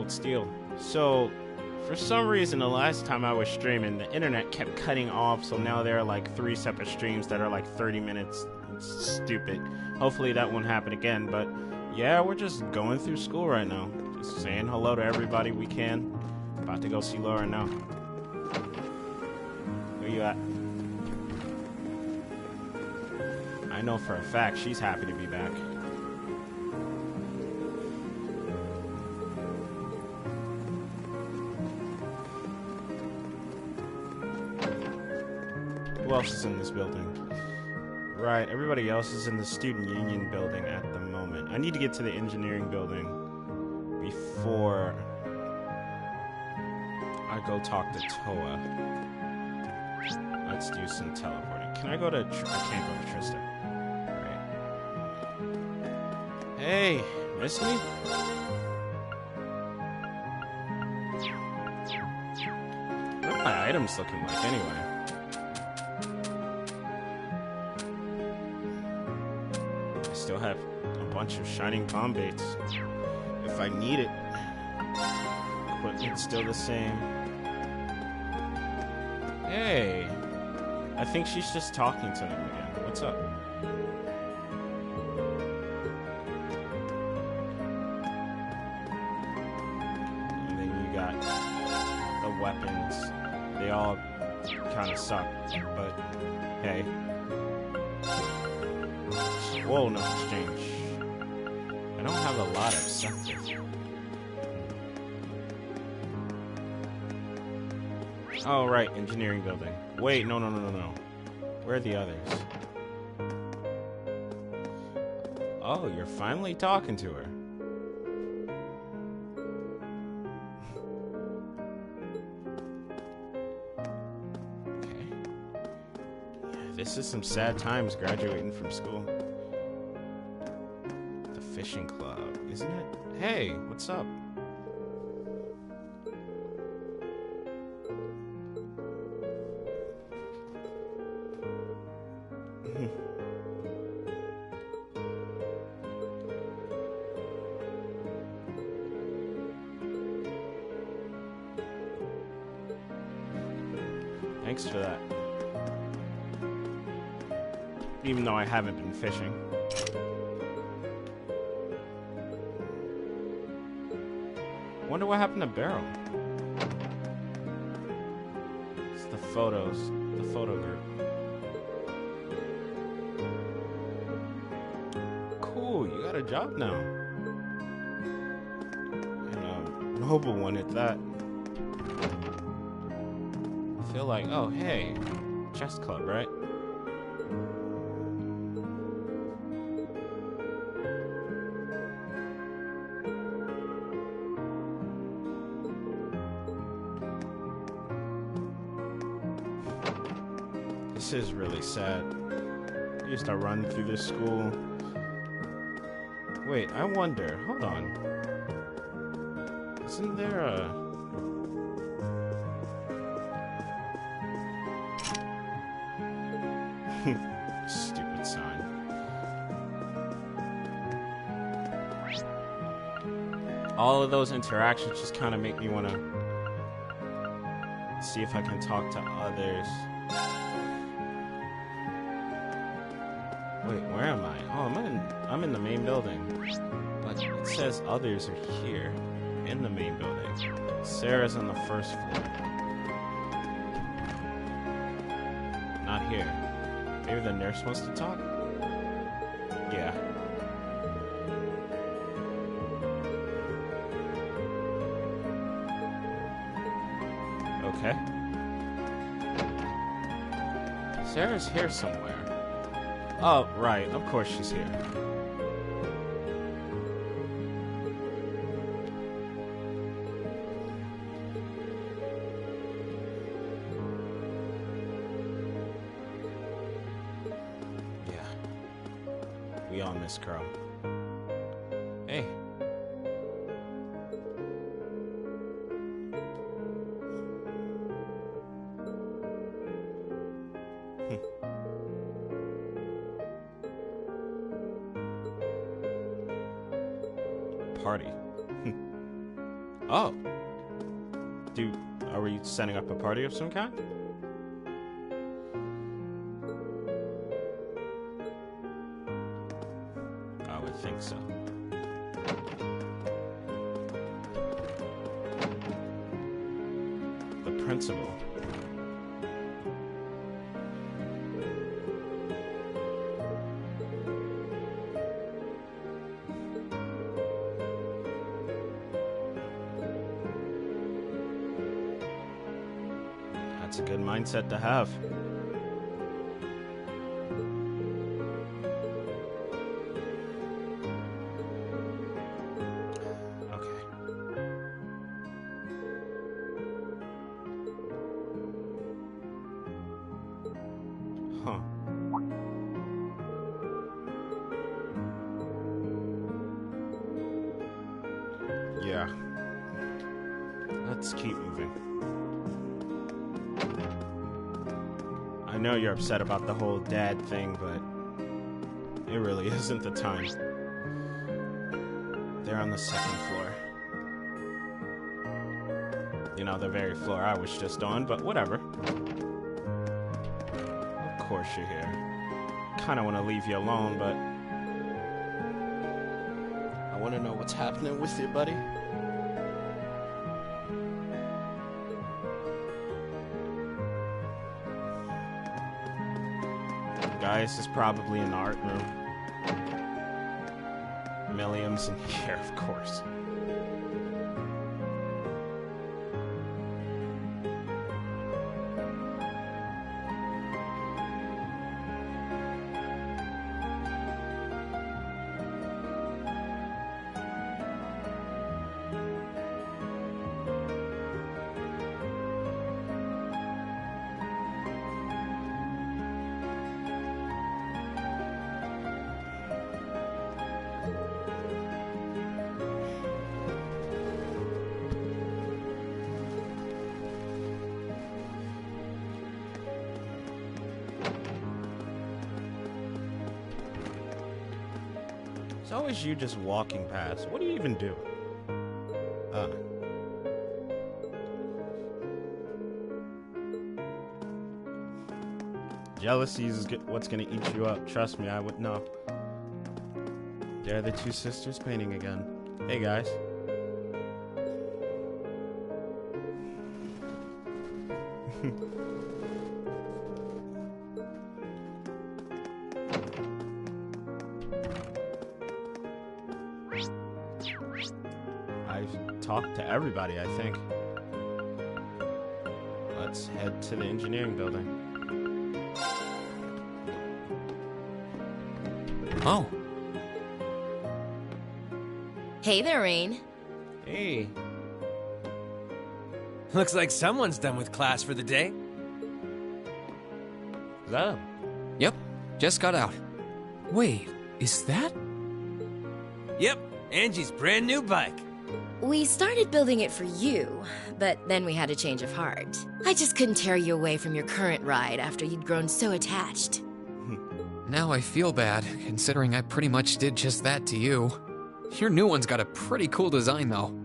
Let's deal. So, for some reason, the last time I was streaming, the internet kept cutting off, so now there are like 3 separate streams that are like 30 minutes. It's stupid. Hopefully that won't happen again, but yeah, we're just going through school right now. Just saying hello to everybody we can. About to go see Laura now. Where you at? I know for a fact she's happy to be back. Who else is in this building? Right, everybody else is in the student union building at the moment. I need to get to the engineering building before I go talk to Toa. Let's do some teleporting. Can I go to... I can't go to Trista. Right. Hey, miss me? What are my items looking like anyway? I still have a bunch of shining bomb baits. If I need it. Equipment's still the same. Hey, I think she's just talking to them again. What's up? And then you got the weapons. They all kind of suck, but hey. Whoa, no exchange. I don't have a lot of sectors. Oh, right, engineering building. Wait, no. Where are the others? Oh, you're finally talking to her. Okay. Yeah, this is some sad times graduating from school. The fishing club, isn't it? Hey, what's up? Thanks for that. Even though I haven't been fishing. Wonder what happened to Barrel. It's the photos. The photo group. Cool, you got a job now. And a noble one at that. I feel like, oh hey, chess club, right? This is really sad. I used to run through this school. Wait, I wonder, hold on. Isn't there a... Stupid sign. All of those interactions just kind of make me want to see if I can talk to others. Wait, where am I? Oh, I'm in the main building. But it says others are here in the main building. Sarah's on the first floor. Not here. Maybe the nurse wants to talk? Yeah. Okay. Sarah's here somewhere. Oh, right. Of course she's here. We all miss Crow. Hey. Party. Oh. Are we setting up a party of some kind? I would think so. The principal. That's a good mindset to have. Okay. Huh. Yeah. Let's keep moving. I know you're upset about the whole dad thing, but it really isn't the time. They're on the second floor. You know, the very floor I was just on, but whatever. Of course you're here. Kinda wanna leave you alone, but I wanna know what's happening with you, buddy. Guys, is probably in the art room. Milliam's in here, of course. It's always you just walking past. What do you even do? Jealousy is what's gonna eat you up. Trust me, I would know. There are the two sisters painting again. Hey, guys. I've talked to everybody, I think. Let's head to the engineering building. Oh. Hey there, Rain. Hey. Looks like someone's done with class for the day. Is that him? Yep, just got out. Wait, is that? Yep, Angie's brand new bike. We started building it for you, but then we had a change of heart. I just couldn't tear you away from your current ride after you'd grown so attached. Now I feel bad, considering I pretty much did just that to you. Your new one's got a pretty cool design, though.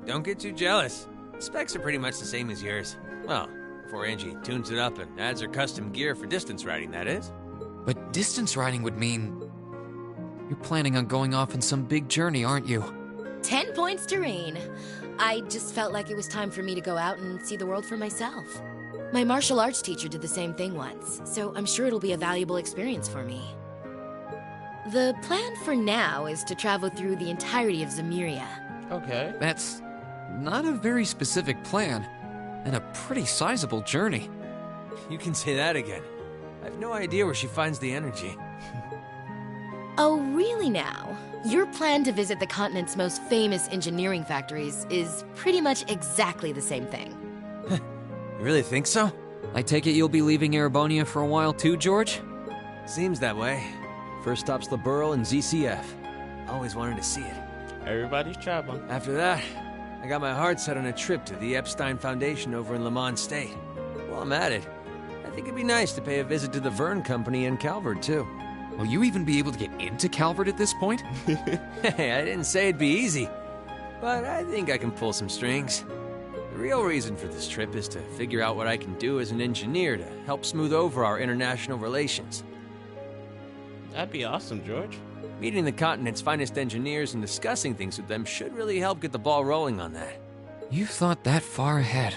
Don't get too jealous. Specs are pretty much the same as yours. Well, before Angie tunes it up and adds her custom gear for distance riding, that is. But distance riding would mean... You're planning on going off on some big journey, aren't you? 10 points to Rain. I just felt like it was time for me to go out and see the world for myself. My martial arts teacher did the same thing once, so I'm sure it'll be a valuable experience for me. The plan for now is to travel through the entirety of Zemuria. Okay. That's not a very specific plan, and a pretty sizable journey. You can say that again. I have no idea where she finds the energy. Oh, really now? Your plan to visit the continent's most famous engineering factories is pretty much exactly the same thing. You really think so? I take it you'll be leaving Erebonia for a while too, George? Seems that way. First stop's the Burl and ZCF. Always wanted to see it. Everybody's traveling. After that, I got my heart set on a trip to the Epstein Foundation over in Le Mans State. While I'm at it, I think it'd be nice to pay a visit to the Verne Company in Calvert, too. Will you even be able to get into Calvert at this point? Hey, I didn't say it'd be easy. but I think I can pull some strings. The real reason for this trip is to figure out what I can do as an engineer to help smooth over our international relations. That'd be awesome, George. Meeting the continent's finest engineers and discussing things with them should really help get the ball rolling on that. You've thought that far ahead.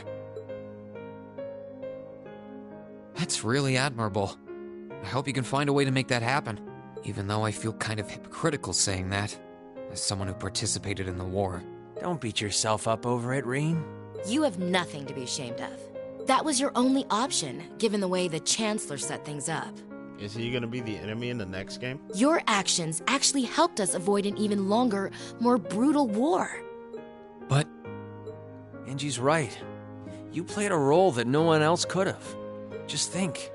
That's really admirable. I hope you can find a way to make that happen, even though I feel kind of hypocritical saying that, as someone who participated in the war. Don't beat yourself up over it, Reen. You have nothing to be ashamed of. That was your only option, given the way the Chancellor set things up. Is he gonna be the enemy in the next game? Your actions actually helped us avoid an even longer, more brutal war. But Angie's right. You played a role that no one else could have. Just think.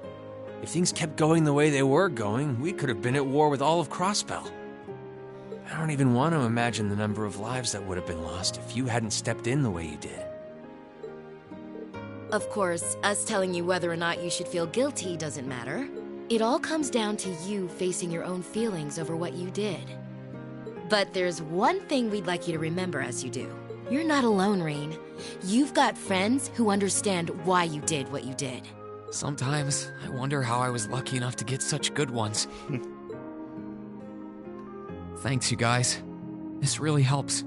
If things kept going the way they were going, we could have been at war with all of Crossbell. I don't even want to imagine the number of lives that would have been lost if you hadn't stepped in the way you did. Of course, us telling you whether or not you should feel guilty doesn't matter. It all comes down to you facing your own feelings over what you did. But there's one thing we'd like you to remember as you do. You're not alone, Reen. You've got friends who understand why you did what you did. sometimes I wonder how I was lucky enough to get such good ones. Thanks, you guys. This really helps.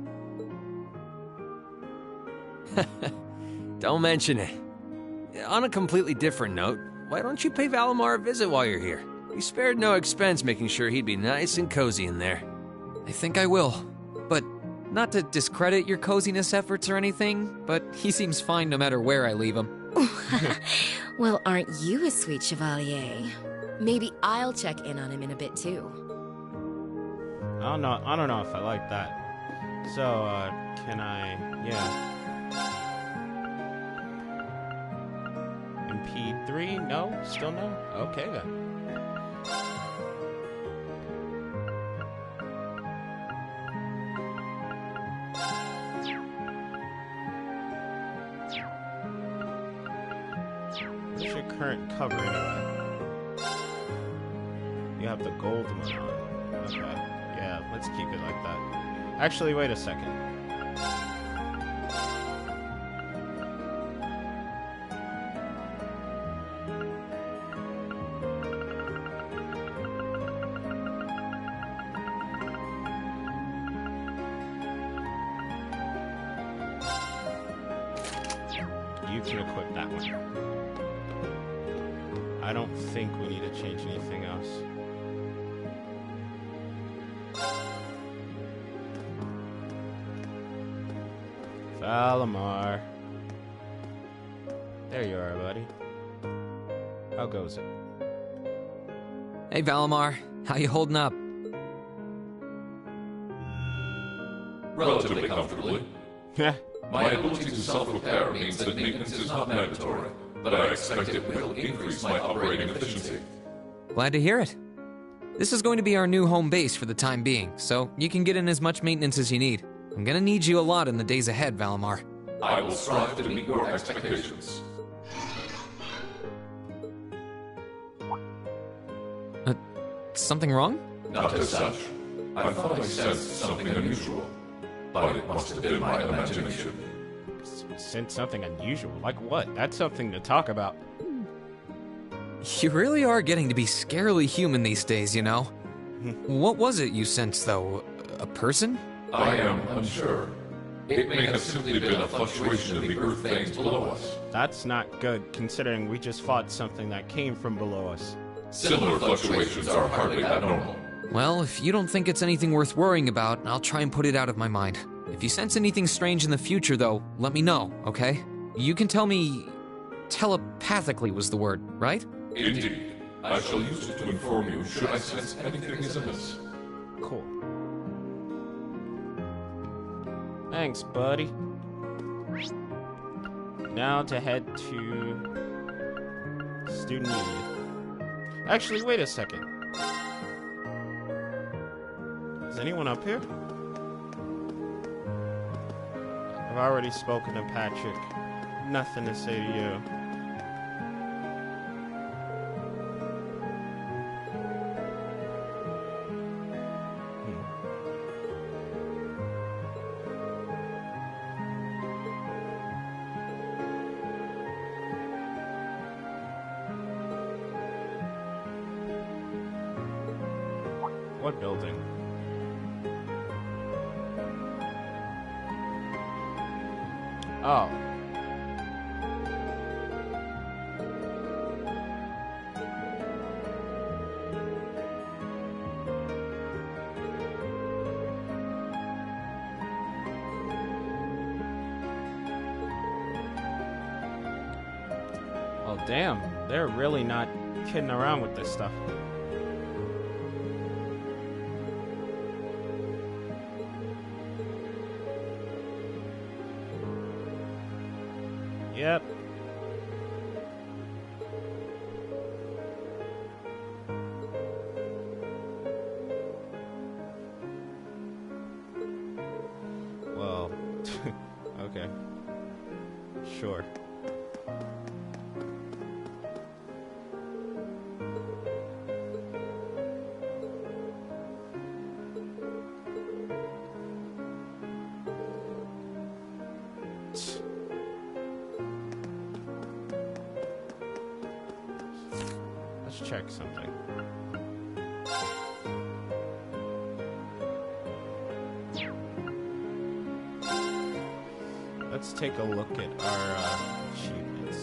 Don't mention it. On a completely different note, why don't you pay Valimar a visit while you're here? We spared no expense making sure he'd be nice and cozy in there. I think I will. But not to discredit your coziness efforts or anything, but he seems fine no matter where I leave him. Well, aren't you a sweet chevalier? Maybe I'll check in on him in a bit too. I don't know if I like that. So, can I, MP3? No? Still no? Okay then. What's your current cover anyway? You have the gold one on. Okay. Yeah, let's keep it like that. Actually, wait a second. You can equip that one. I don't think we need to change anything else. Valimar. There you are, buddy. How goes it? Hey, Valimar. How you holding up? Relatively comfortably. My ability to self-repair means that maintenance is not mandatory, but I expect it will increase my operating efficiency. Glad to hear it. This is going to be our new home base for the time being, so you can get in as much maintenance as you need. I'm gonna need you a lot in the days ahead, Valimar. I will strive to meet your expectations. Something wrong? Not as such. I thought I sensed something unusual, but it must have been my imagination. Sense something unusual? Like what? That's something to talk about. You really are getting to be scarily human these days, you know? What was it you sensed, though? A person? I am unsure. It may have simply been a fluctuation in the earth veins below us. That's not good, considering we just fought something that came from below us. Similar fluctuations are hardly abnormal. Well, if you don't think it's anything worth worrying about, I'll try and put it out of my mind. If you sense anything strange in the future, though, let me know, okay? You can tell me... telepathically was the word, right? Indeed. I shall use it to inform you should I sense anything is amiss. Cool. Thanks, buddy. Now to head to Student Union. Actually, wait a second. Is anyone up here? I've already spoken to Patrick. Nothing to say to you. What building? Oh. Oh, damn. They're really not kidding around with this stuff. Yep. Well, okay. Sure. Let's check something. Let's take a look at our achievements.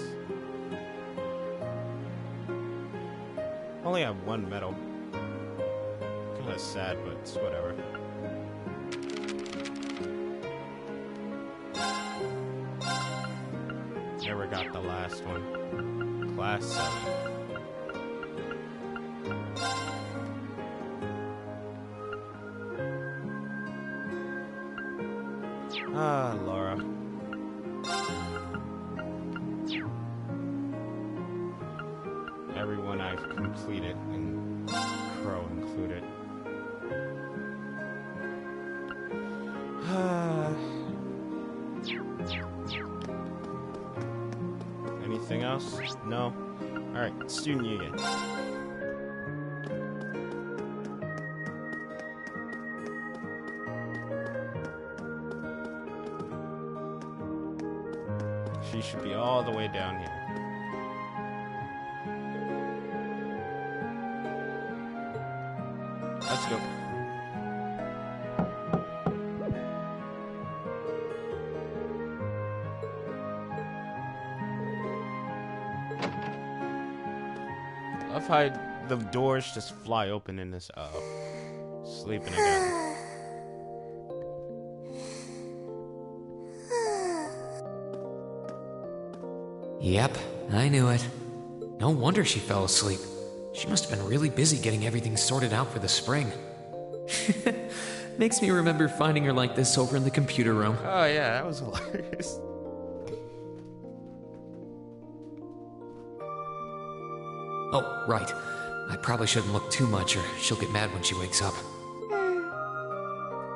Only have one medal. Kinda sad, but it's whatever. Never got the last one. Class 7. Ah, Laura. Everyone I've completed, and Crow included. Anything else? No? Alright, Student Union. She should be all the way down here. Let's go. I love how the doors just fly open in this, sleeping again. Yep, I knew it. No wonder she fell asleep. She must have been really busy getting everything sorted out for the spring. Makes me remember finding her like this over in the computer room. Oh yeah, that was hilarious. Oh, right. I probably shouldn't look too much or she'll get mad when she wakes up.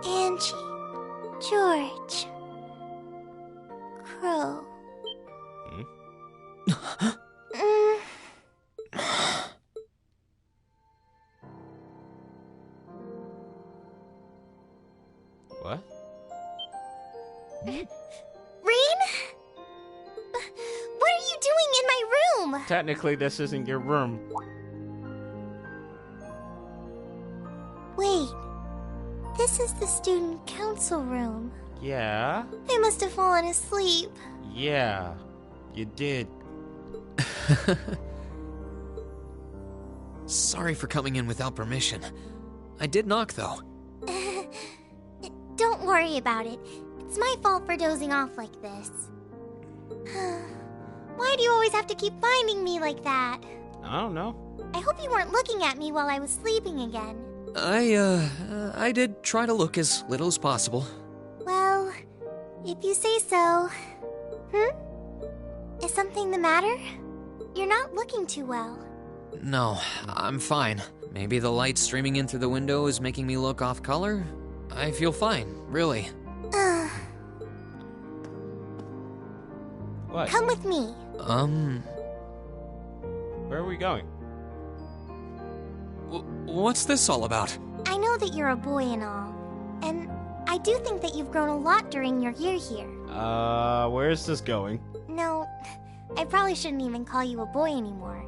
Angie, George, Crow. What? Rain? What are you doing in my room? Technically, this isn't your room. Wait, this is the student council room. Yeah? I must have fallen asleep. Yeah. You did. Sorry for coming in without permission. I did knock, though. Don't worry about it. It's my fault for dozing off like this. Why do you always have to keep finding me like that? I don't know. I hope you weren't looking at me while I was sleeping again. I did try to look as little as possible. Well, if you say so. Is something the matter? You're not looking too well. No, I'm fine. Maybe the light streaming in through the window is making me look off color? I feel fine, really. What? Come with me. Where are we going? What's this all about? I know that you're a boy and all, and I do think that you've grown a lot during your year here. Where is this going? No, I probably shouldn't even call you a boy anymore.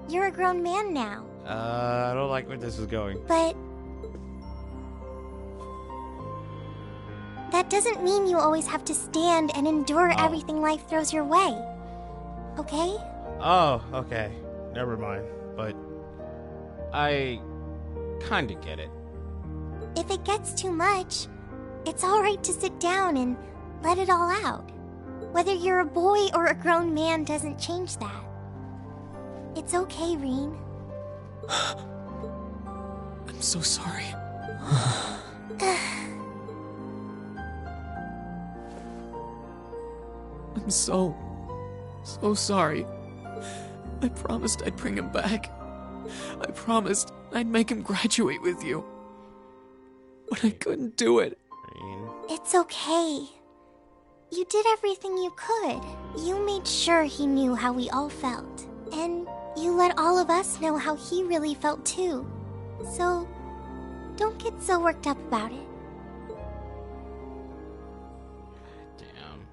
You're a grown man now. I don't like where this is going. But that doesn't mean you always have to stand and endure everything life throws your way. Okay? Oh, okay. Never mind. But I kinda get it. If it gets too much, it's alright to sit down and let it all out. Whether you're a boy or a grown man doesn't change that. It's okay, Reen. I'm so sorry. I'm so sorry. I promised I'd bring him back. I promised I'd make him graduate with you. But I couldn't do it. Reen. It's okay. You did everything you could. You made sure he knew how we all felt. And you let all of us know how he really felt too. So, don't get so worked up about it. Damn.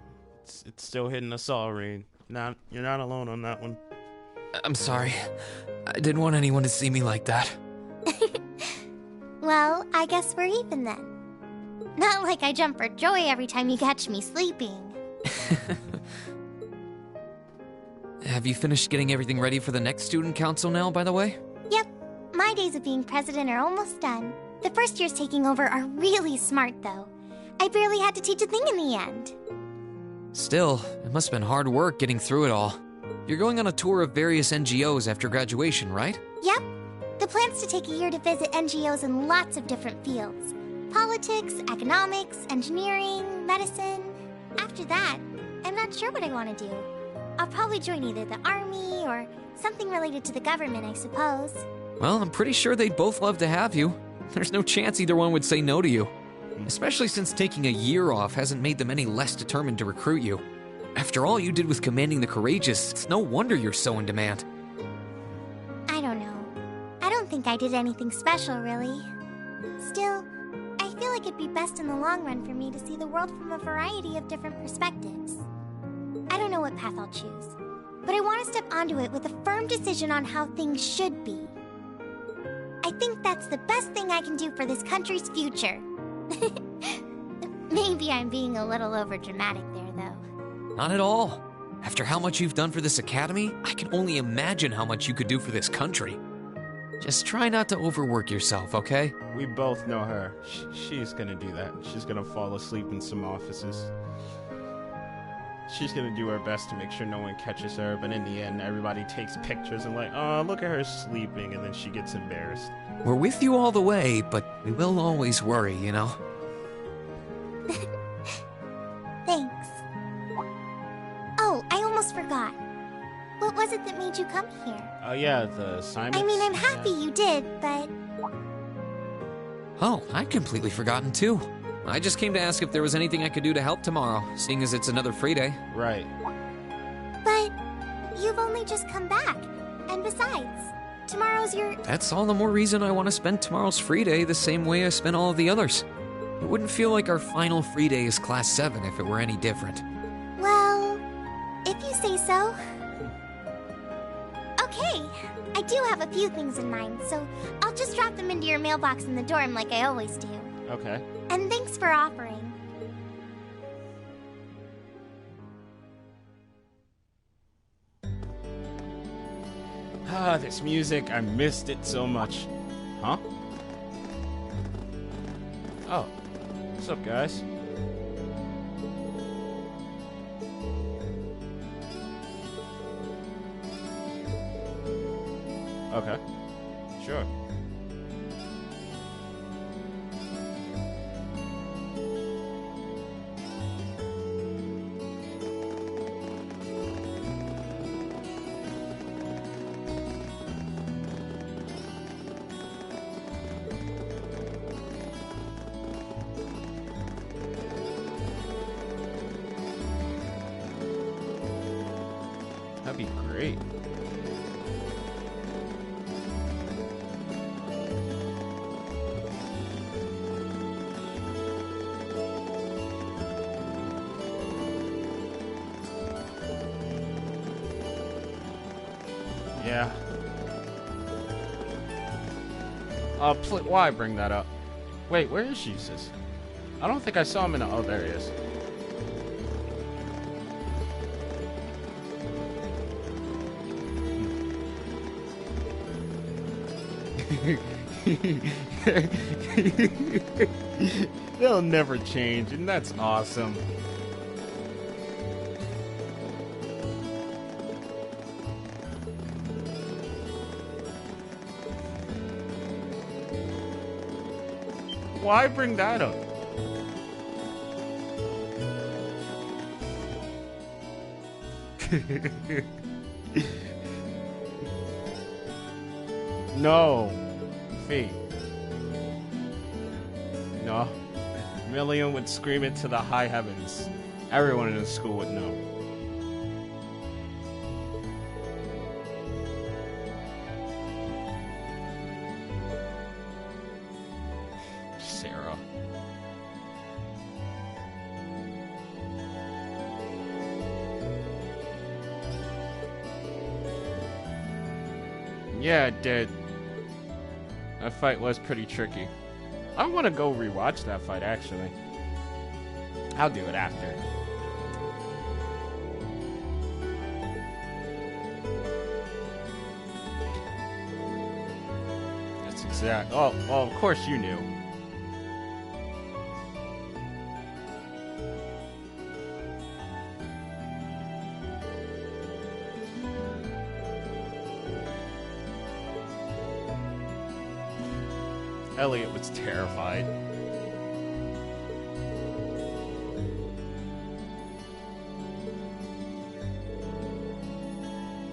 It's still hitting us all, Reen. You're not alone on that one. I'm sorry. I didn't want anyone to see me like that. Well, I guess we're even then. Not like I jump for joy every time you catch me sleeping. Have you finished getting everything ready for the next student council now, by the way? Yep, my days of being president are almost done. The first years taking over are really smart, though. I barely had to teach a thing in the end. Still, it must have been hard work getting through it all. You're going on a tour of various NGOs after graduation, right? Yep. The plan's to take a year to visit NGOs in lots of different fields. Politics, economics, engineering, medicine. After that, I'm not sure what I want to do. I'll probably join either the army or something related to the government, I suppose. Well, I'm pretty sure they'd both love to have you. There's no chance either one would say no to you. Especially since taking a year off hasn't made them any less determined to recruit you. After all you did with commanding the Courageous, it's no wonder you're so in demand. I don't know. I don't think I did anything special, really. Still, I feel like it'd be best in the long run for me to see the world from a variety of different perspectives. I don't know what path I'll choose, but I want to step onto it with a firm decision on how things should be. I think that's the best thing I can do for this country's future. Maybe I'm being a little overdramatic there, though. Not at all. After how much you've done for this academy, I can only imagine how much you could do for this country. Just try not to overwork yourself, okay? We both know her. She's gonna do that. She's gonna fall asleep in some offices. She's gonna do her best to make sure no one catches her, but in the end, everybody takes pictures and like, oh, look at her sleeping, and then she gets embarrassed. We're with you all the way, but we will always worry, you know? Thanks. Oh, I almost forgot. What was it that made you come here? Oh yeah, the assignment. I mean, I'm happy you did, but... Oh, I'd completely forgotten too. I just came to ask if there was anything I could do to help tomorrow, seeing as it's another free day. Right. But you've only just come back. And besides, tomorrow's your... That's all the more reason I want to spend tomorrow's free day the same way I spent all of the others. It wouldn't feel like our final free day is Class 7 if it were any different. Well, if you say so. Okay, I do have a few things in mind, so I'll just drop them into your mailbox in the dorm like I always do. Okay. And thanks for offering. Ah, this music, I missed it so much. Huh? Oh. What's up, guys? Okay. Sure. That'd be great. Yeah. Why bring that up? Wait, where is Jesus? I don't think I saw him in the... Oh, there he is. They'll never change, and that's awesome. Why bring that up? No. Fate. No. Million would scream it to the high heavens. Everyone in the school would know. Sarah. Yeah, it did. That fight was pretty tricky. I want to go rewatch that fight, actually. I'll do it after. That's exact. Oh, well, of course you knew. Elliot was terrified.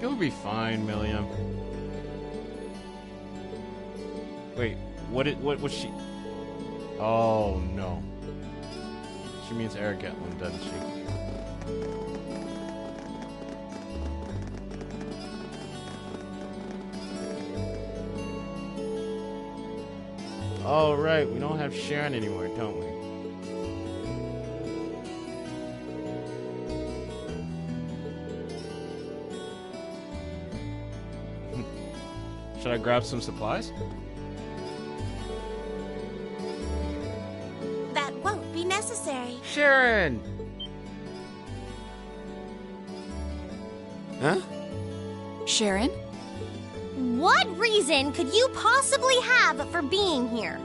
You'll be fine, Milliam. Wait, what was she? Oh no. She means Eric Gatlin, doesn't she? Oh, right, we don't have Sharon anymore, don't we? Should I grab some supplies? That won't be necessary. Sharon! Huh? Sharon? What reason could you possibly have for being here?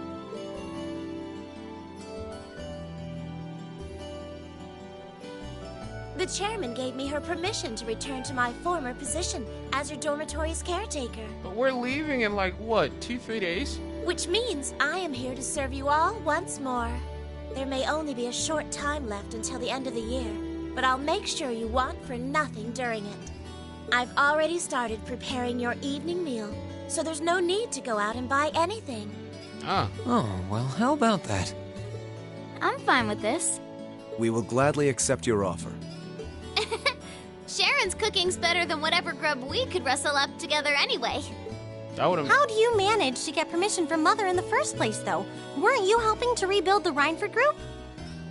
The chairman gave me her permission to return to my former position as your dormitory's caretaker. But we're leaving in like, what, 2-3 days? Which means I am here to serve you all once more. There may only be a short time left until the end of the year, but I'll make sure you want for nothing during it. I've already started preparing your evening meal, so there's no need to go out and buy anything. Ah. Oh, well, how about that? I'm fine with this. We will gladly accept your offer. Sharon's cooking's better than whatever grub we could rustle up together anyway. That would've... How do you manage to get permission from Mother in the first place, though? Weren't you helping to rebuild the Rhineford group?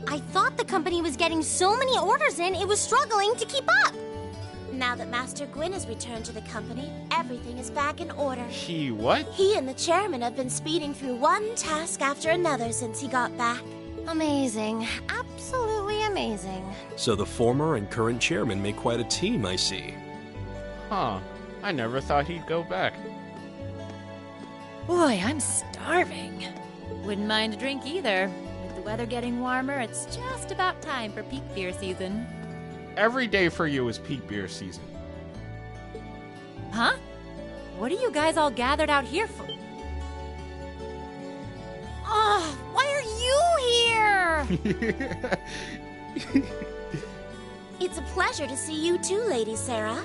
I thought the company was getting so many orders in, it was struggling to keep up. Now that Master Gwyn has returned to the company, everything is back in order. She what? He and the chairman have been speeding through one task after another since he got back. Amazing. Absolutely amazing. So the former and current chairman make quite a team, I see. Huh. I never thought he'd go back. Boy, I'm starving. Wouldn't mind a drink either. With the weather getting warmer, it's just about time for peak beer season. Every day for you is peak beer season. Huh? What are you guys all gathered out here for? Oh, why are you here? It's a pleasure to see you too, Lady Sarah.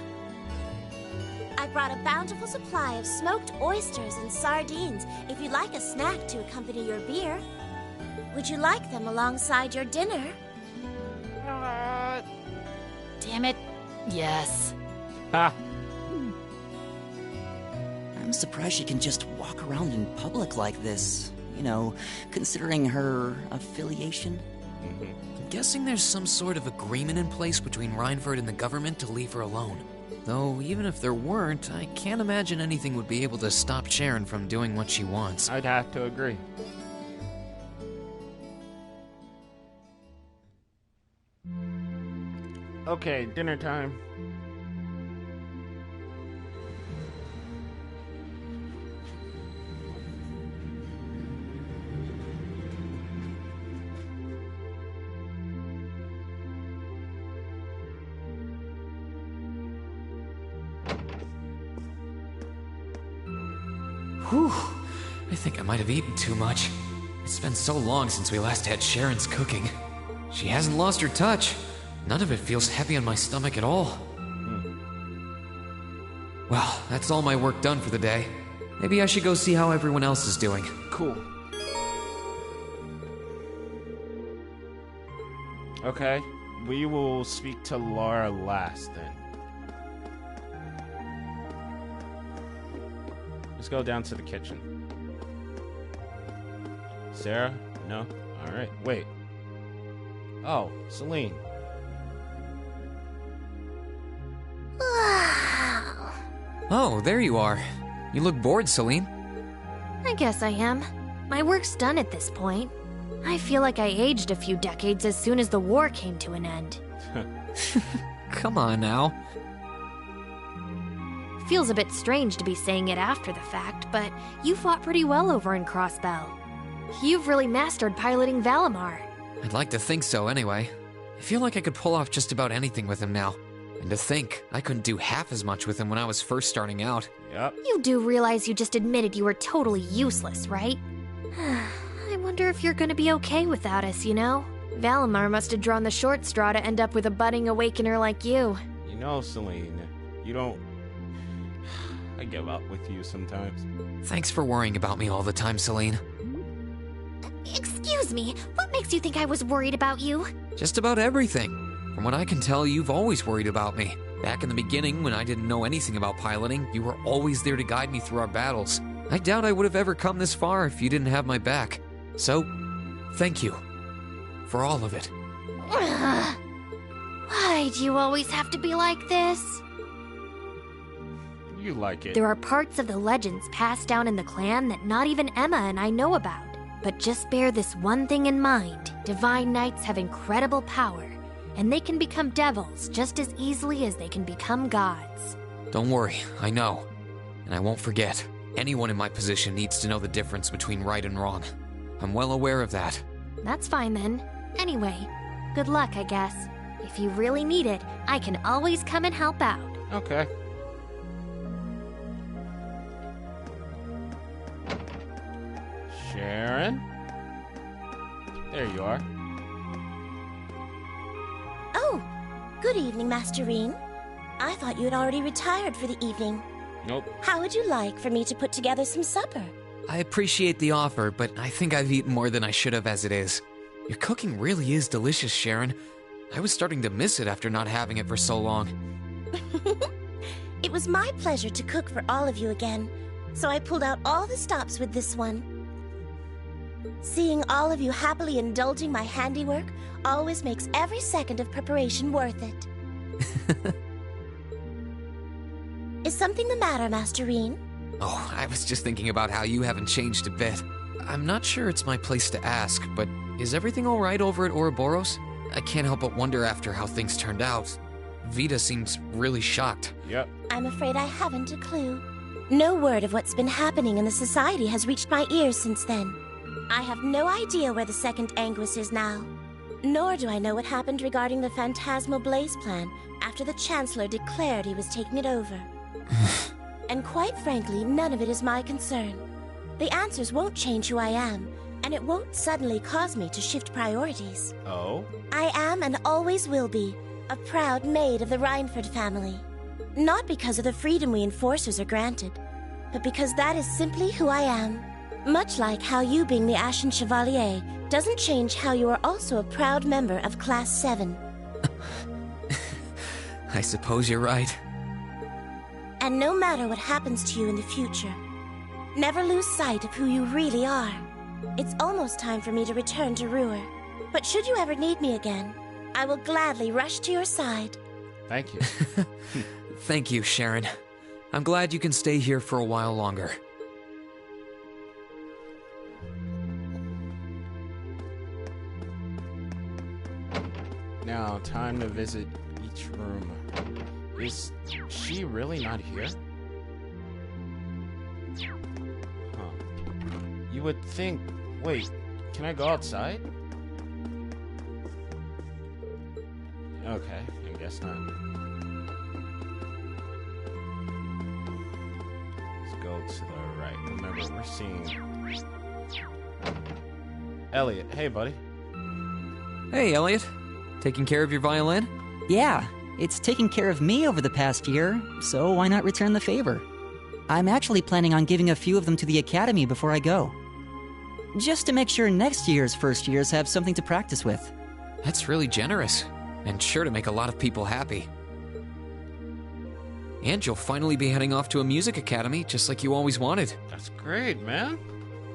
I brought a bountiful supply of smoked oysters and sardines if you'd like a snack to accompany your beer. Would you like them alongside your dinner? Damn it. Yes. Ha! I'm surprised she can just walk around in public like this. You know, considering her affiliation. I'm guessing there's some sort of agreement in place between Rhineford and the government to leave her alone. Though, even if there weren't, I can't imagine anything would be able to stop Sharon from doing what she wants. I'd have to agree. Okay, dinner time. Whew. I think I might have eaten too much. It's been so long since we last had Sharon's cooking. She hasn't lost her touch. None of it feels heavy on my stomach at all. Well, that's all my work done for the day. Maybe I should go see how everyone else is doing. Cool. Okay, we will speak to Laura last then. Let's go down to the kitchen. Sarah? No? Alright, wait. Oh, Celine. Oh, there you are. You look bored, Celine. I guess I am. My work's done at this point. I feel like I aged a few decades as soon as the war came to an end. Come on now. Feels a bit strange to be saying it after the fact, but you fought pretty well over in Crossbell. You've really mastered piloting Valimar. I'd like to think so anyway. I feel like I could pull off just about anything with him now. And to think, I couldn't do half as much with him when I was first starting out. Yep. You do realize you just admitted you were totally useless, right? I wonder if you're gonna be okay without us, you know? Valimar must have drawn the short straw to end up with a budding awakener like you. You know, Celine, you don't... I give up with you sometimes. Thanks for worrying about me all the time, Celine. Excuse me, what makes you think I was worried about you? Just about everything. From what I can tell, you've always worried about me. Back in the beginning, when I didn't know anything about piloting, you were always there to guide me through our battles. I doubt I would have ever come this far if you didn't have my back. So, thank you. For all of it. Why do you always have to be like this? You like it. There are parts of the legends passed down in the clan that not even Emma and I know about. But just bear this one thing in mind. Divine Knights have incredible power, and they can become devils just as easily as they can become gods. Don't worry, I know. And I won't forget. Anyone in my position needs to know the difference between right and wrong. I'm well aware of that. That's fine then. Anyway, good luck, I guess. If you really need it, I can always come and help out. Okay. Sharon? There you are. Oh, good evening, Master Reen. I thought you had already retired for the evening. Nope. How would you like for me to put together some supper? I appreciate the offer, but I think I've eaten more than I should have as it is. Your cooking really is delicious, Sharon. I was starting to miss it after not having it for so long. It was my pleasure to cook for all of you again, so I pulled out all the stops with this one. Seeing all of you happily indulging my handiwork always makes every second of preparation worth it. Is something the matter, Master Reen? Oh, I was just thinking about how you haven't changed a bit. I'm not sure it's my place to ask, but is everything all right over at Ouroboros? I can't help but wonder after how things turned out. Vita seems really shocked. Yep. I'm afraid I haven't a clue. No word of what's been happening in the society has reached my ears since then. I have no idea where the second Anguis is now. Nor do I know what happened regarding the Phantasmal Blaze plan after the Chancellor declared he was taking it over. And quite frankly, none of it is my concern. The answers won't change who I am, and it won't suddenly cause me to shift priorities. Oh? I am and always will be a proud maid of the Rhineford family. Not because of the freedom we enforcers are granted, but because that is simply who I am. Much like how you being the Ashen Chevalier doesn't change how you are also a proud member of Class 7. I suppose you're right. And no matter what happens to you in the future, never lose sight of who you really are. It's almost time for me to return to Ruhr. But should you ever need me again, I will gladly rush to your side. Thank you. Thank you, Sharon. I'm glad you can stay here for a while longer. Now, time to visit Each room. Is she really not here? Huh. You would think... Wait, can I go outside? Okay, I guess not. Let's go to the right. Remember, we're seeing... Elliot, hey buddy. Hey, Elliot. Taking care of your violin? Yeah, it's taken care of me over the past year, so why not return the favor? I'm actually planning on giving a few of them to the Academy before I go. Just to make sure next year's first years have something to practice with. That's really generous, and sure to make a lot of people happy. And you'll finally be heading off to a music academy, just like you always wanted. That's great, man.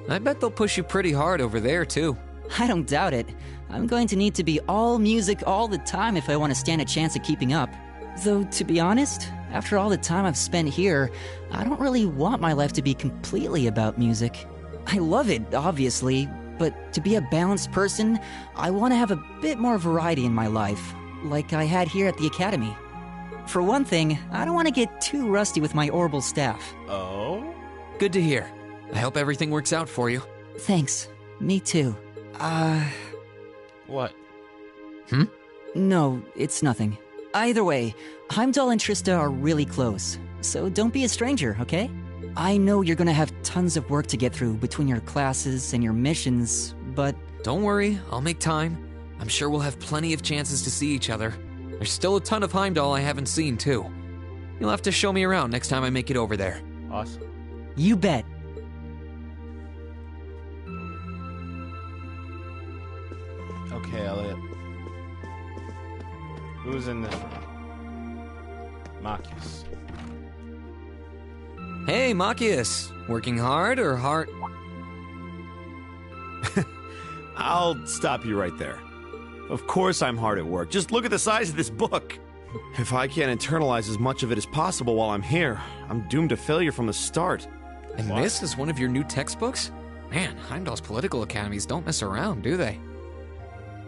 I bet they'll push you pretty hard over there, too. I don't doubt it. I'm going to need to be all music all the time if I want to stand a chance at keeping up. Though, to be honest, after all the time I've spent here, I don't really want my life to be completely about music. I love it, obviously, but to be a balanced person, I want to have a bit more variety in my life, like I had here at the Academy. For one thing, I don't want to get too rusty with my orbital staff. Oh? Good to hear. I hope everything works out for you. Thanks. Me too. What? No, it's nothing. Either way, Heimdall and Trista are really close, so don't be a stranger, okay? I know you're gonna have tons of work to get through between your classes and your missions, but... Don't worry, I'll make time. I'm sure we'll have plenty of chances to see each other. There's still a ton of Heimdall I haven't seen, too. You'll have to show me around next time I make it over there. Awesome. You bet. Okay, Elliot. Who's in this room? Marcus. Hey, Machias. Working hard or hard? I'll stop you right there. Of course I'm hard at work. Just look at the size of this book. If I can't internalize as much of it as possible while I'm here, I'm doomed to failure from the start. And this is one of your new textbooks? Man, Heimdall's political academies don't mess around, do they?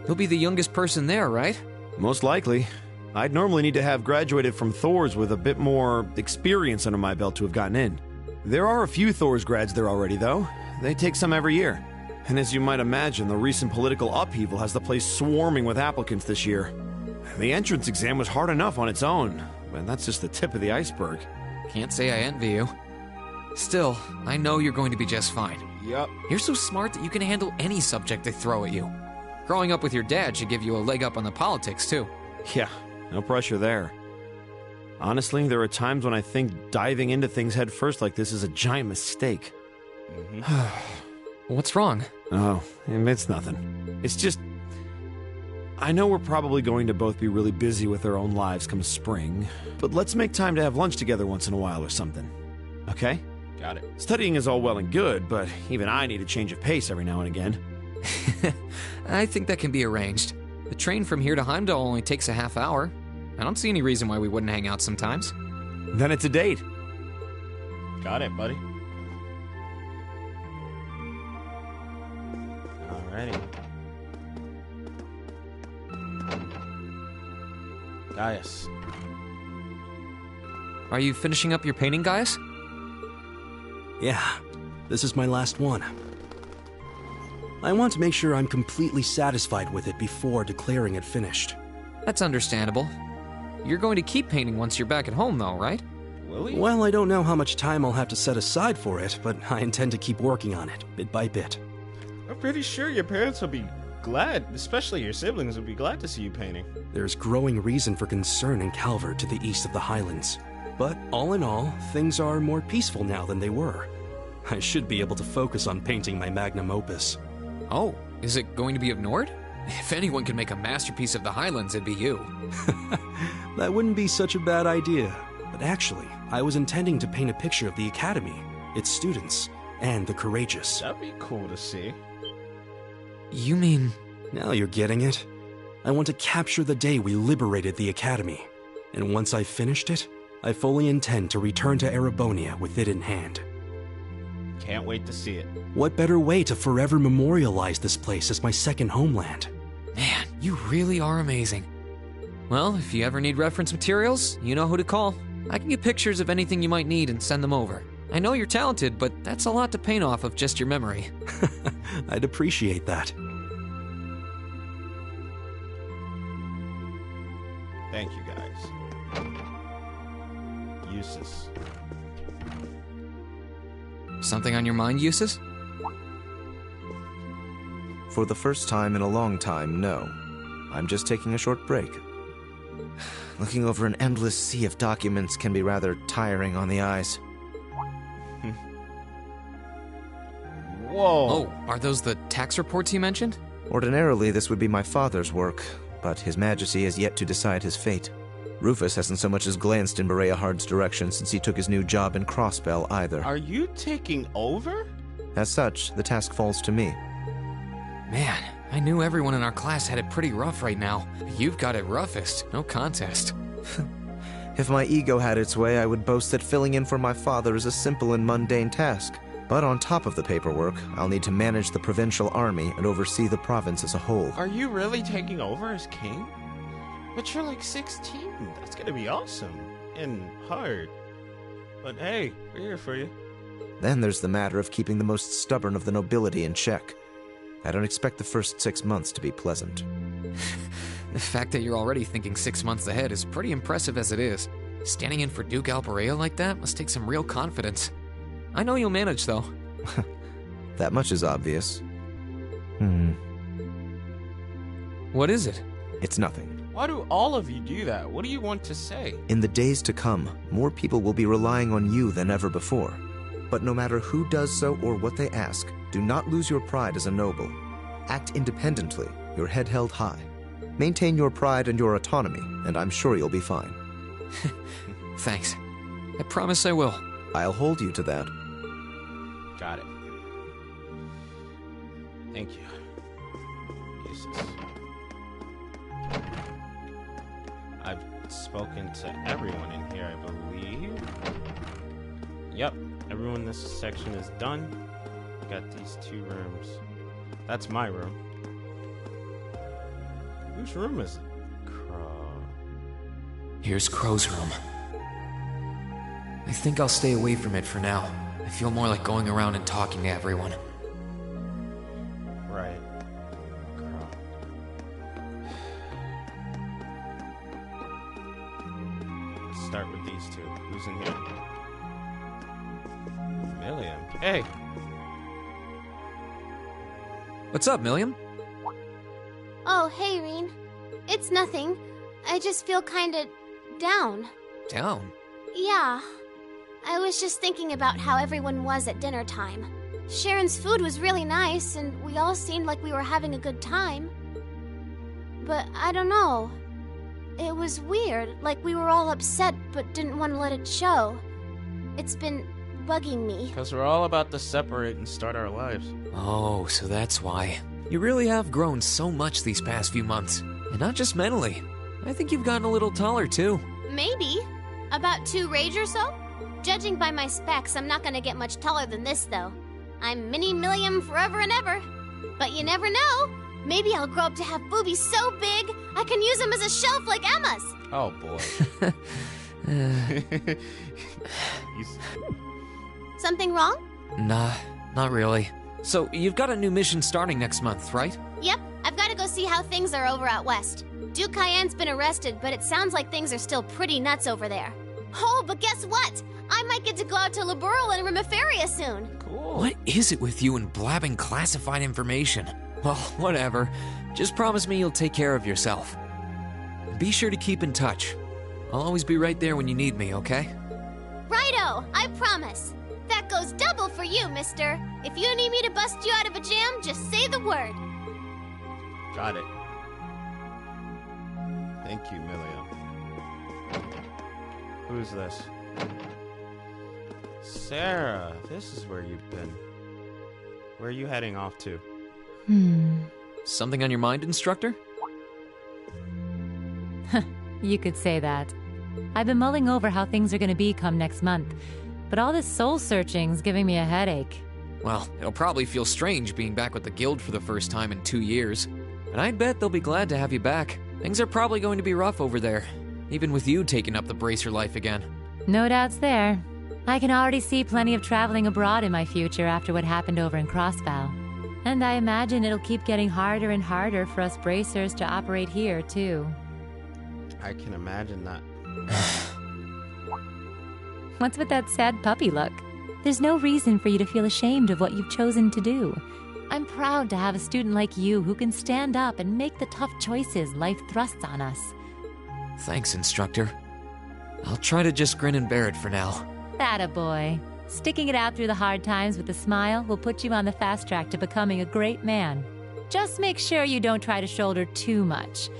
You'll be the youngest person there, right? Most likely. I'd normally need to have graduated from Thor's with a bit more experience under my belt to have gotten in. There are a few Thor's grads there already, though. They take some every year. And as you might imagine, the recent political upheaval has the place swarming with applicants this year. The entrance exam was hard enough on its own, but that's just the tip of the iceberg. Can't say I envy you. Still, I know you're going to be just fine. Yup. You're so smart that you can handle any subject they throw at you. Growing up with your dad should give you a leg up on the politics, too. Yeah, no pressure there. Honestly, there are times when I think diving into things head first like this is a giant mistake. What's wrong? Oh, it's nothing. It's just... I know we're probably going to both be really busy with our own lives come spring, but let's make time to have lunch together once in a while or something. Okay? Got it. Studying is all well and good, but even I need a change of pace every now and again. I think that can be arranged. The train from here to Heimdall only takes a half hour. I don't see any reason why we wouldn't hang out sometimes. Then it's a date. Got it, buddy. Alrighty. Gaius. Are you finishing up your painting, Gaius? Yeah, this is my last one. I want to make sure I'm completely satisfied with it before declaring it finished. That's understandable. You're going to keep painting once you're back at home, though, right? Will we? Well, I don't know how much time I'll have to set aside for it, but I intend to keep working on it, bit by bit. I'm pretty sure your parents will be glad, especially your siblings will be glad to see you painting. There's growing reason for concern in Calvert to the east of the Highlands. But all in all, things are more peaceful now than they were. I should be able to focus on painting my magnum opus. Oh, is it going to be of Nord? If anyone can make a masterpiece of the Highlands, it'd be you. That wouldn't be such a bad idea. But actually, I was intending to paint a picture of the Academy, its students, and the courageous. That'd be cool to see. You mean... Now you're getting it. I want to capture the day we liberated the Academy. And once I've finished it, I fully intend to return to Erebonia with it in hand. Can't wait to see it. What better way to forever memorialize this place as my second homeland? Man, you really are amazing. Well, if you ever need reference materials, you know who to call. I can get pictures of anything you might need and send them over. I know you're talented, but that's a lot to paint off of just your memory. I'd appreciate that. Thank you, guys. Useless. Something on your mind, Eustace? For the first time in a long time, no. I'm just taking a short break. Looking over an endless sea of documents can be rather tiring on the eyes. Whoa. Oh, are those the tax reports you mentioned? Ordinarily, this would be my father's work, but His Majesty has yet to decide his fate. Rufus hasn't so much as glanced in Berea Hard's direction since he took his new job in Crossbell either. Are you taking over? As such, the task falls to me. Man, I knew everyone in our class had it pretty rough right now. You've got it roughest, no contest. If my ego had its way, I would boast that filling in for my father is a simple and mundane task. But on top of the paperwork, I'll need to manage the provincial army and oversee the province as a whole. Are you really taking over as king? But you're like 16. That's gonna be awesome. And hard. But hey, we're here for you. Then there's the matter of keeping the most stubborn of the nobility in check. I don't expect the first 6 months to be pleasant. The fact that you're already thinking 6 months ahead is pretty impressive as it is. Standing in for Duke Alperea like that must take some real confidence. I know you'll manage, though. That much is obvious. What is it? It's nothing. Why do all of you do that? What do you want to say? In the days to come, more people will be relying on you than ever before. But no matter who does so or what they ask, do not lose your pride as a noble. Act independently, your head held high. Maintain your pride and your autonomy, and I'm sure you'll be fine. Thanks. I promise I will. I'll hold you to that. Got it. Thank you. Jesus. I've spoken to everyone in here, I believe. Yep, everyone in this section is done. Got these 2 rooms. That's my room. Whose room is it? Crow. Here's Crow's room. I think I'll stay away from it for now. I feel more like going around and talking to everyone. Right. Crow. Let's start with these 2. Who's in here? Milliam. Hey! What's up, Milliam? Oh, hey, Reen. It's nothing. I just feel kinda down. Down? Yeah. I was just thinking about how everyone was at dinner time. Sharon's food was really nice, and we all seemed like we were having a good time. But I don't know. It was weird, like we were all upset but didn't want to let it show. It's been bugging me. Because we're all about to separate and start our lives. Oh, so that's why. You really have grown so much these past few months. And not just mentally. I think you've gotten a little taller, too. Maybe. About 2 rage or so? Judging by my specs, I'm not gonna get much taller than this, though. I'm Mini Milliam forever and ever. But you never know. Maybe I'll grow up to have boobies so big, I can use them as a shelf like Emma's. Oh, boy. Something wrong? Nah, not really. So, you've got a new mission starting next month, right? Yep, I've got to go see how things are over out west. Duke Cayenne's been arrested, but it sounds like things are still pretty nuts over there. Oh, but guess what? I might get to go out to Liberal and Rimiferia soon. Cool. What is it with you and blabbing classified information? Well, whatever. Just promise me you'll take care of yourself. Be sure to keep in touch. I'll always be right there when you need me, okay? Righto, I promise. That goes double for you, mister. If you need me to bust you out of a jam, just say the word. Got it. Thank you, Milliam. Who's this? Sarah, this is where you've been. Where are you heading off to? Something on your mind, instructor? You could say that. I've been mulling over how things are going to be come next month, but all this soul-searching's giving me a headache. Well, it'll probably feel strange being back with the guild for the first time in 2 years, and I'd bet they'll be glad to have you back. Things are probably going to be rough over there, even with you taking up the bracer life again. No doubts there. I can already see plenty of traveling abroad in my future after what happened over in Crossbow. And I imagine it'll keep getting harder and harder for us bracers to operate here, too. I can imagine that. What's with that sad puppy look? There's no reason for you to feel ashamed of what you've chosen to do. I'm proud to have a student like you who can stand up and make the tough choices life thrusts on us. Thanks, instructor. I'll try to just grin and bear it for now. Attaboy. Sticking it out through the hard times with a smile will put you on the fast track to becoming a great man. Just make sure you don't try to shoulder too much.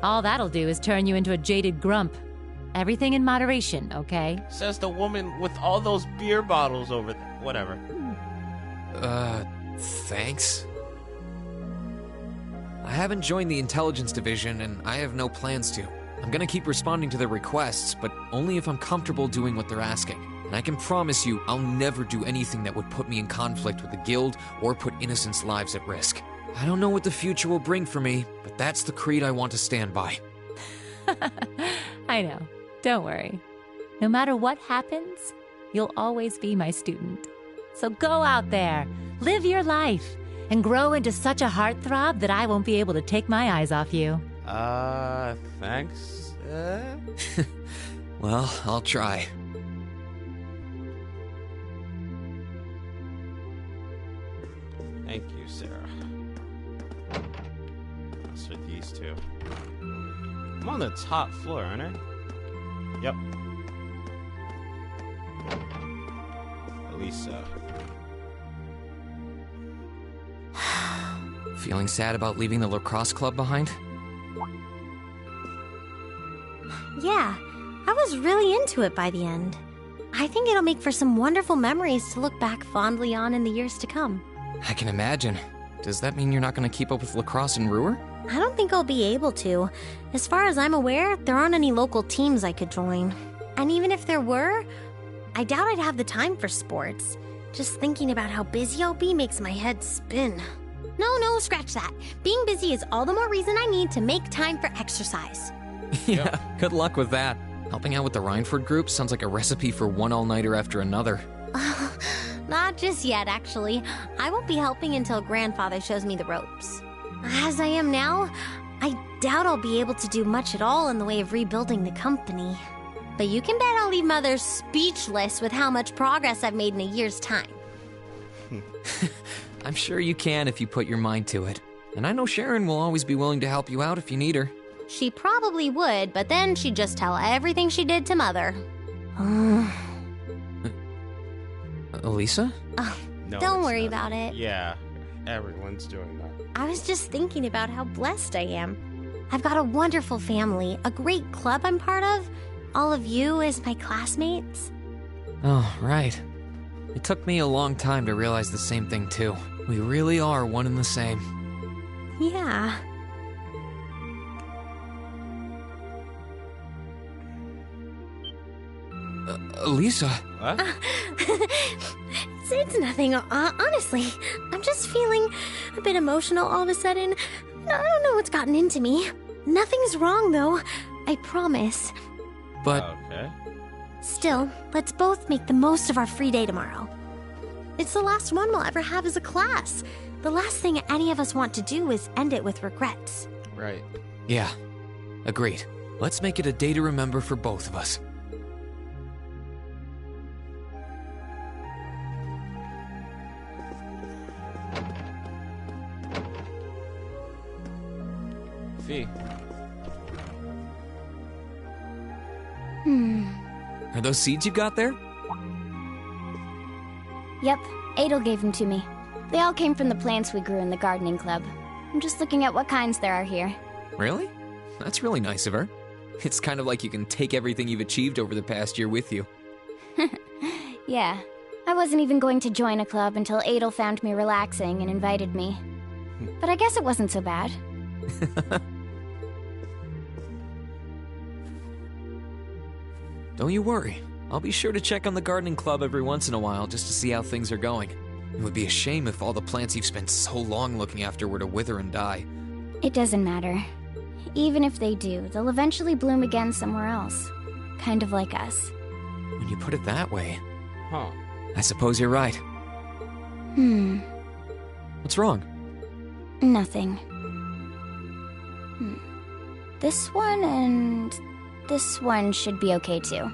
All that'll do is turn you into a jaded grump. Everything in moderation, okay? Says the woman with all those beer bottles over there. Whatever. Thanks? I haven't joined the intelligence division, and I have no plans to. I'm gonna keep responding to their requests, but only if I'm comfortable doing what they're asking. And I can promise you, I'll never do anything that would put me in conflict with the guild or put innocents' lives at risk. I don't know what the future will bring for me, but that's the creed I want to stand by. I know. Don't worry. No matter what happens, you'll always be my student. So go out there, live your life, and grow into such a heartthrob that I won't be able to take my eyes off you. Thanks. Well, I'll try. Thank you, Sarah. That's for these two. I'm on the top floor, aren't I? Yep. Elisa. Feeling sad about leaving the lacrosse club behind? Yeah, I was really into it by the end. I think it'll make for some wonderful memories to look back fondly on in the years to come. I can imagine. Does that mean you're not going to keep up with lacrosse in Ruhr? I don't think I'll be able to. As far as I'm aware, there aren't any local teams I could join. And even if there were, I doubt I'd have the time for sports. Just thinking about how busy I'll be makes my head spin. No, scratch that. Being busy is all the more reason I need to make time for exercise. Yeah, good luck with that. Helping out with the Rhineford group sounds like a recipe for one all-nighter after another. Not just yet, actually. I won't be helping until Grandfather shows me the ropes. As I am now, I doubt I'll be able to do much at all in the way of rebuilding the company. But you can bet I'll leave Mother speechless with how much progress I've made in a year's time. I'm sure you can if you put your mind to it. And I know Sharon will always be willing to help you out if you need her. She probably would, but then she'd just tell everything she did to Mother. Elisa? No, Don't it's worry not. about it. Yeah, everyone's doing that. I was just thinking about how blessed I am. I've got a wonderful family, a great club I'm part of, all of you as my classmates. Oh, right. It took me a long time to realize the same thing, too. We really are one and the same. Yeah. Elisa? What? It's nothing, honestly. I'm just feeling a bit emotional all of a sudden. I don't know what's gotten into me. Nothing's wrong, though. I promise. But... Okay. Still, let's both make the most of our free day tomorrow. It's the last one we'll ever have as a class. The last thing any of us want to do is end it with regrets. Right. Yeah. Agreed. Let's make it a day to remember for both of us. Fee. Are those seeds you got there? Yep, Adel gave them to me. They all came from the plants we grew in the gardening club. I'm just looking at what kinds there are here. Really? That's really nice of her. It's kind of like you can take everything you've achieved over the past year with you. Yeah, I wasn't even going to join a club until Adel found me relaxing and invited me. But I guess it wasn't so bad. Don't you worry. I'll be sure to check on the gardening club every once in a while just to see how things are going. It would be a shame if all the plants you've spent so long looking after were to wither and die. It doesn't matter. even if they do, they'll eventually bloom again somewhere else. Kind of like us. When you put it that way, Huh. I suppose you're right. What's wrong? Nothing. This one and this one should be okay too.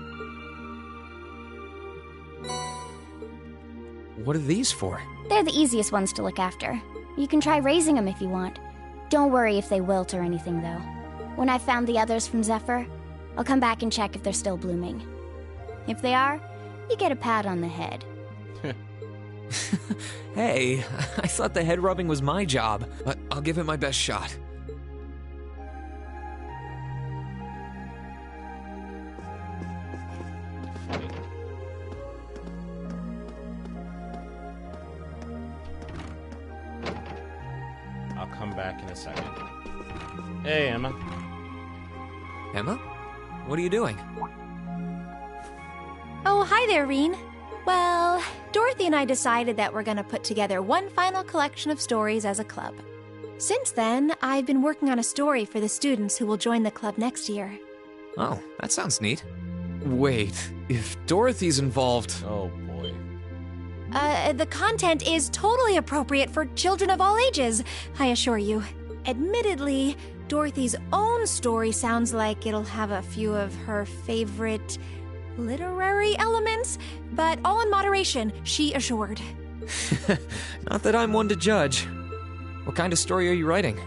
What are these for? They're the easiest ones to look after. You can try raising them if you want. Don't worry if they wilt or anything, though. When I've found the others from Zephyr, I'll come back and check if they're still blooming. If they are, you get a pat on the head. Hey, I thought the head rubbing was my job, but I'll give it my best shot. I'll come back in a second. Hey, Emma. Emma? What are you doing? Oh, hi there, Reen. Well, Dorothy and I decided that we're gonna put together one final collection of stories as a club. Since then, I've been working on a story for the students who will join the club next year. Oh, that sounds neat. Wait, if Dorothy's involved... Oh, boy. The content is totally appropriate for children of all ages, I assure you. Admittedly, Dorothy's own story sounds like it'll have a few of her favorite literary elements, but all in moderation, she assured. Not that I'm one to judge. What kind of story are you writing?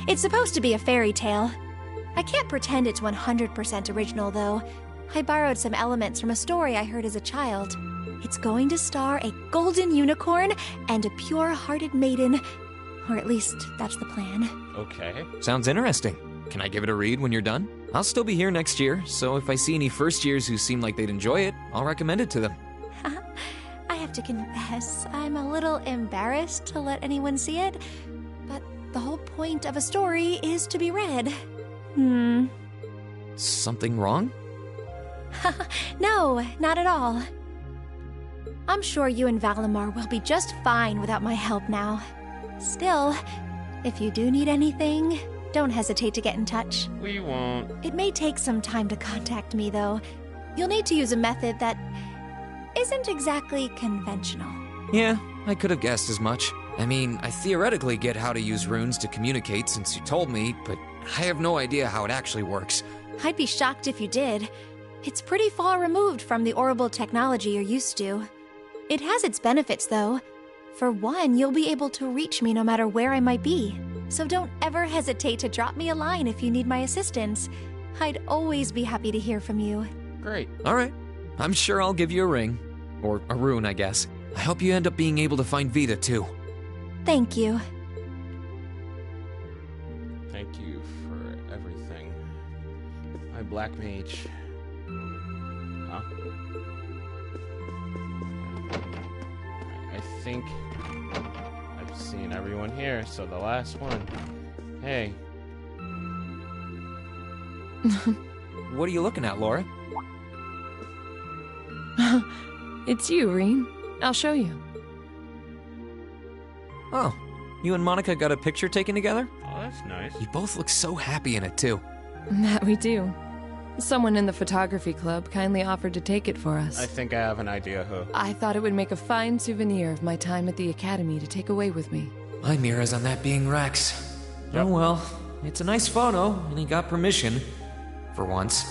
It's supposed to be a fairy tale. I can't pretend it's 100% original, though. I borrowed some elements from a story I heard as a child. It's going to star a golden unicorn and a pure-hearted maiden. Or at least, that's the plan. Okay. Sounds interesting. Can I give it a read when you're done? I'll still be here next year, so if I see any first years who seem like they'd enjoy it, I'll recommend it to them. I have to confess, I'm a little embarrassed to let anyone see it, but the whole point of a story is to be read. Something wrong? No, not at all. I'm sure you and Valimar will be just fine without my help now. Still, if you do need anything, don't hesitate to get in touch. We won't. It may take some time to contact me, though. You'll need to use a method that isn't exactly conventional. Yeah, I could have guessed as much. I mean, I theoretically get how to use runes to communicate since you told me, but I have no idea how it actually works. I'd be shocked if you did. It's pretty far removed from the orbital technology you're used to. It has its benefits, though. For one, you'll be able to reach me no matter where I might be. So don't ever hesitate to drop me a line if you need my assistance. I'd always be happy to hear from you. Great. All right. I'm sure I'll give you a ring. Or a rune, I guess. I hope you end up being able to find Vita, too. Thank you. Thank you for everything. My black mage. Huh? I think I've seen everyone here, so the last one. Hey. What are you looking at, Laura? It's you, Reen. I'll show you. Oh, you and Monica got a picture taken together? Oh, that's nice. You both look so happy in it, too. That we do. Someone in the photography club kindly offered to take it for us. I think I have an idea who. I thought it would make a fine souvenir of my time at the academy to take away with me. My mirror's on that being Rex. Yep. Oh well, it's a nice photo, and he got permission. For once.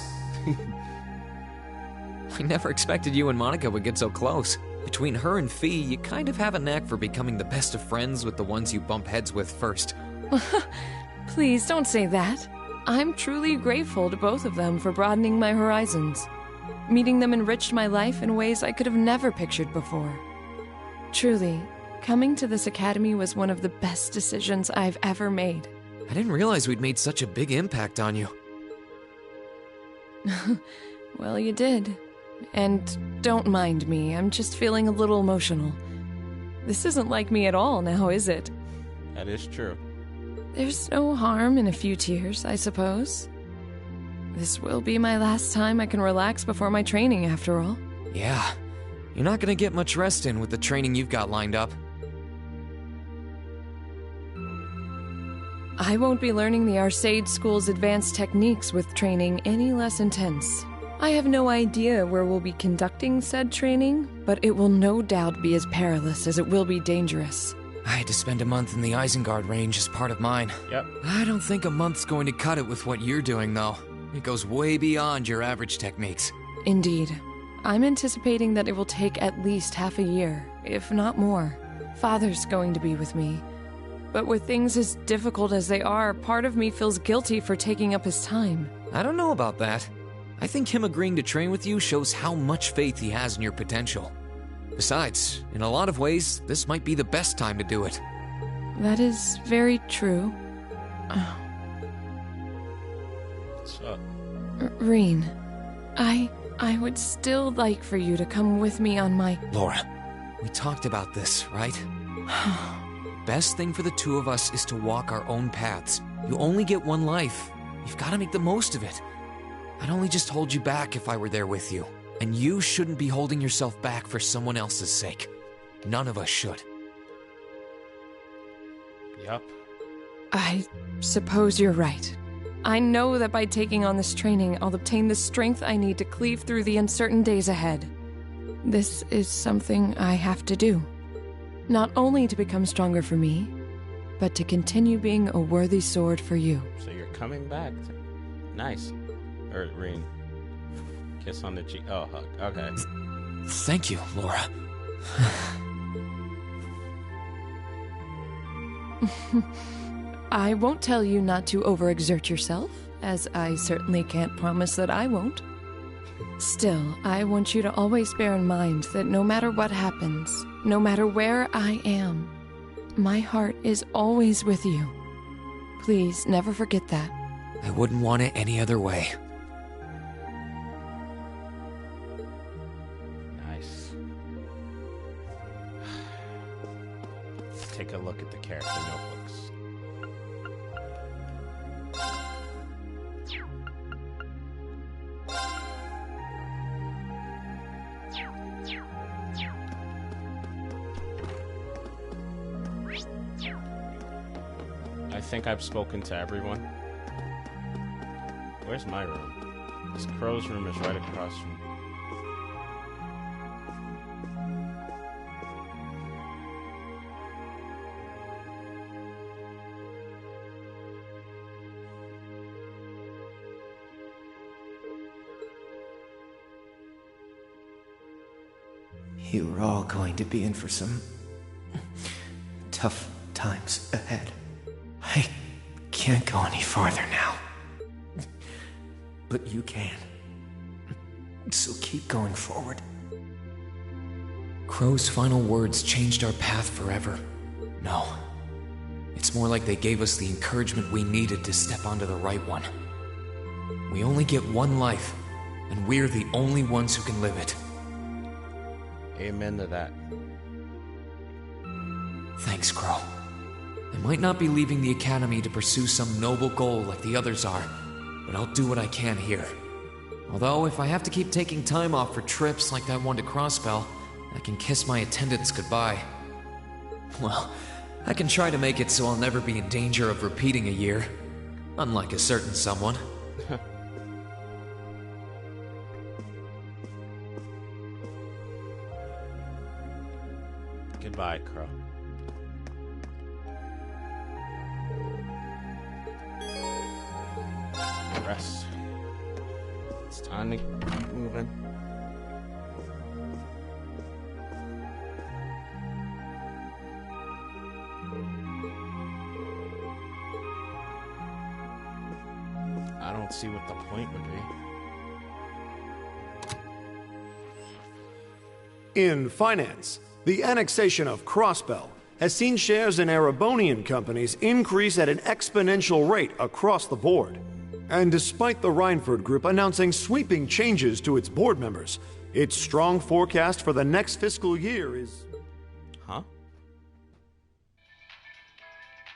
I never expected you and Monica would get so close. Between her and Fee, you kind of have a knack for becoming the best of friends with the ones you bump heads with first. Please don't say that. I'm truly grateful to both of them for broadening my horizons. Meeting them enriched my life in ways I could have never pictured before. Truly, coming to this academy was one of the best decisions I've ever made. I didn't realize we'd made such a big impact on you. Well, you did. And don't mind me, I'm just feeling a little emotional. This isn't like me at all now, is it? That is true. There's no harm in a few tears, I suppose. This will be my last time I can relax before my training, after all. Yeah, you're not gonna get much rest in with the training you've got lined up. I won't be learning the Arcade School's advanced techniques with training any less intense. I have no idea where we'll be conducting said training, but it will no doubt be as perilous as it will be dangerous. I had to spend a month in the Isengard range as part of mine. Yep. I don't think a month's going to cut it with what you're doing, though. It goes way beyond your average techniques. Indeed. I'm anticipating that it will take at least half a year, if not more. Father's going to be with me. But with things as difficult as they are, part of me feels guilty for taking up his time. I don't know about that. I think him agreeing to train with you shows how much faith he has in your potential. Besides, in a lot of ways, this might be the best time to do it. That is very true. What's up? Reen, I would still like for you to come with me on my... Laura, we talked about this, right? Best thing for the two of us is to walk our own paths. You only get one life. You've got to make the most of it. I'd only just hold you back if I were there with you. And you shouldn't be holding yourself back for someone else's sake. None of us should. Yup. I suppose you're right. I know that by taking on this training, I'll obtain the strength I need to cleave through the uncertain days ahead. This is something I have to do. Not only to become stronger for me, but to continue being a worthy sword for you. So you're coming back. Nice. Or Reen. Kiss on the cheek. Oh, hug. Okay. Thank you, Laura. I won't tell you not to overexert yourself, as I certainly can't promise that I won't. Still, I want you to always bear in mind that no matter what happens, no matter where I am, my heart is always with you. Please never forget that. I wouldn't want it any other way. Nice. Take a look at the character notebooks. I think I've spoken to everyone. Where's my room? This crow's room is right across from... You're all going to be in for some tough times ahead. I can't go any farther now. But you can. So keep going forward. Crow's final words changed our path forever. No. It's more like they gave us the encouragement we needed to step onto the right one. We only get one life, and we're the only ones who can live it. Amen to that. Thanks, Crow. I might not be leaving the Academy to pursue some noble goal like the others are, but I'll do what I can here. Although, if I have to keep taking time off for trips like that one to Crosspell, I can kiss my attendants goodbye. Well, I can try to make it so I'll never be in danger of repeating a year. Unlike a certain someone. Goodbye, Crow. Rest. It's time to keep moving. I don't see what the point would be. In finance, the annexation of Crosspell has seen shares in Erebonian companies increase at an exponential rate across the board. And despite the Rhineford Group announcing sweeping changes to its board members, its strong forecast for the next fiscal year is... Huh?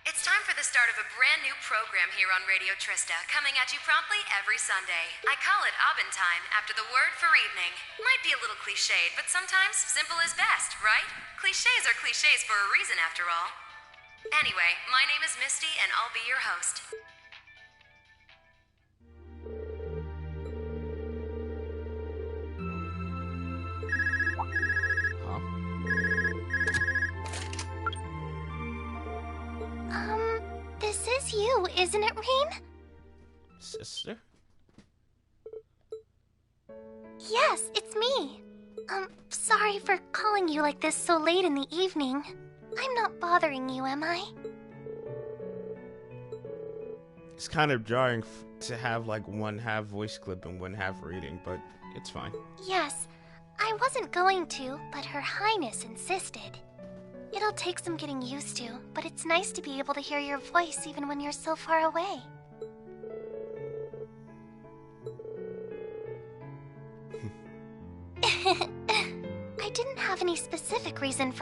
It's time for the start of a brand new program here on Radio Trista, coming at you promptly every Sunday. I call it Aubin Time, after the word for evening. Might be a little cliched, but sometimes simple is best, right? Clichés are clichés for a reason, after all. Anyway, my name is Misty, and I'll be your host. This is you, isn't it, Rain? Sister? Yes, it's me. Sorry for calling you like this so late in the evening. I'm not bothering you, am I? It's kind of jarring to have like one half voice clip and one half reading, but it's fine. Yes, I wasn't going to, but Her Highness insisted. It'll take some getting used to, but it's nice to be able to hear your voice even when you're so far away. I didn't have any specific reason for